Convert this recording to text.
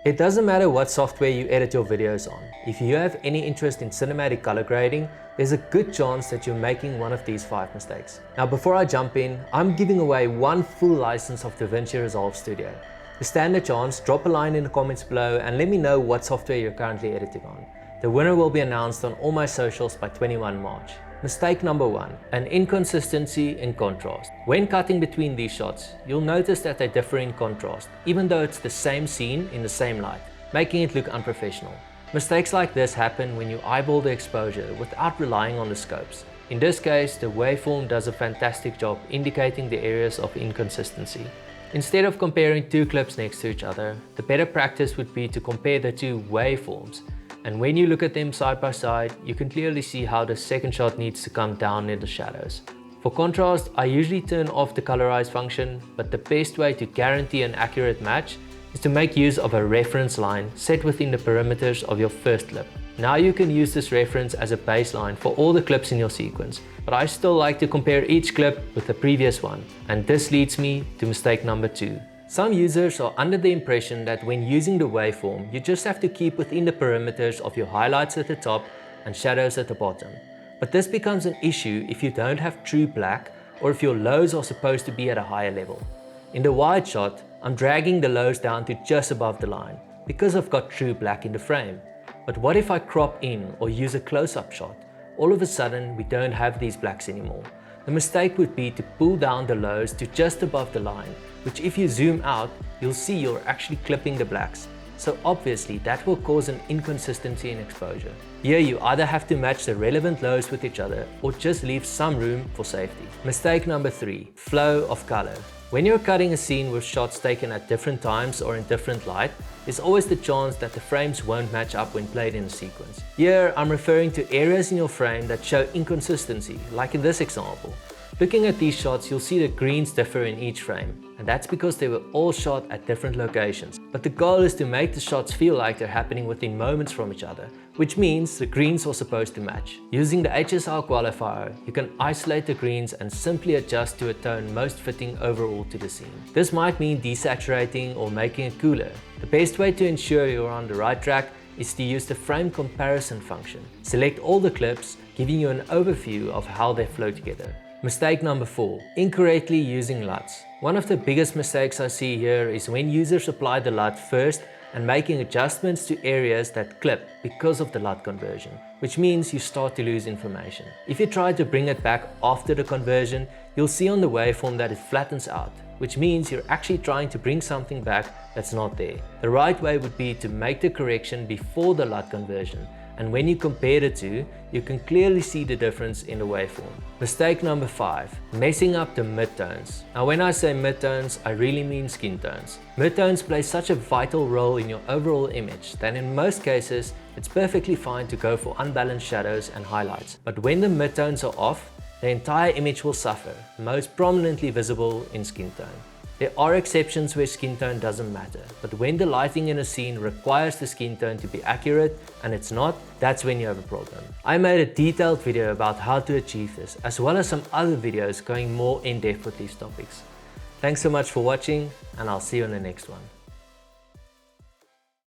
It doesn't matter what software you edit your videos on. If you have any interest in cinematic color grading, there's a good chance that you're making one of these 5 mistakes. Now before I jump in, I'm giving away one full license of DaVinci Resolve Studio. To stand a chance, drop a line in the comments below and let me know what software you're currently editing on. The winner will be announced on all my socials by 21 March. Mistake number 1, an inconsistency in contrast. When cutting between these shots, you'll notice that they differ in contrast, even though it's the same scene in the same light, making it look unprofessional. Mistakes like this happen when you eyeball the exposure without relying on the scopes. In this case, the waveform does a fantastic job indicating the areas of inconsistency. Instead of comparing 2 clips next to each other, the better practice would be to compare the 2 waveforms. And when you look at them side by side, you can clearly see how the second shot needs to come down in the shadows. For contrast, I usually turn off the colorize function, but the best way to guarantee an accurate match is to make use of a reference line set within the perimeters of your first clip. Now you can use this reference as a baseline for all the clips in your sequence, but I still like to compare each clip with the previous one, and this leads me to mistake number 2. Some users are under the impression that when using the waveform, you just have to keep within the perimeters of your highlights at the top and shadows at the bottom. But this becomes an issue if you don't have true black or if your lows are supposed to be at a higher level. In the wide shot, I'm dragging the lows down to just above the line because I've got true black in the frame. But what if I crop in or use a close-up shot? All of a sudden, we don't have these blacks anymore. The mistake would be to pull down the lows to just above the line, which if you zoom out, you'll see you're actually clipping the blacks. So obviously that will cause an inconsistency in exposure. Here you either have to match the relevant lows with each other or just leave some room for safety. Mistake number 3, flow of color. When you're cutting a scene with shots taken at different times or in different light, there's always the chance that the frames won't match up when played in a sequence. Here I'm referring to areas in your frame that show inconsistency, like in this example. Looking at these shots, you'll see the greens differ in each frame, and that's because they were all shot at different locations. But the goal is to make the shots feel like they're happening within moments from each other, which means the greens are supposed to match. Using the HSL qualifier, you can isolate the greens and simply adjust to a tone most fitting overall to the scene. This might mean desaturating or making it cooler. The best way to ensure you're on the right track is to use the frame comparison function. Select all the clips, giving you an overview of how they flow together. Mistake number 4, incorrectly using LUTs. One of the biggest mistakes I see here is when users apply the LUT first and making adjustments to areas that clip because of the LUT conversion, which means you start to lose information. If you try to bring it back after the conversion, you'll see on the waveform that it flattens out, which means you're actually trying to bring something back that's not there. The right way would be to make the correction before the LUT conversion, and when you compare the two, you can clearly see the difference in the waveform. Mistake number 5, messing up the midtones. Now when I say midtones, I really mean skin tones. Midtones play such a vital role in your overall image that in most cases, it's perfectly fine to go for unbalanced shadows and highlights. But when the midtones are off, the entire image will suffer, most prominently visible in skin tone. There are exceptions where skin tone doesn't matter, but when the lighting in a scene requires the skin tone to be accurate and it's not, that's when you have a problem. I made a detailed video about how to achieve this, as well as some other videos going more in depth with these topics. Thanks so much for watching, and I'll see you in the next one.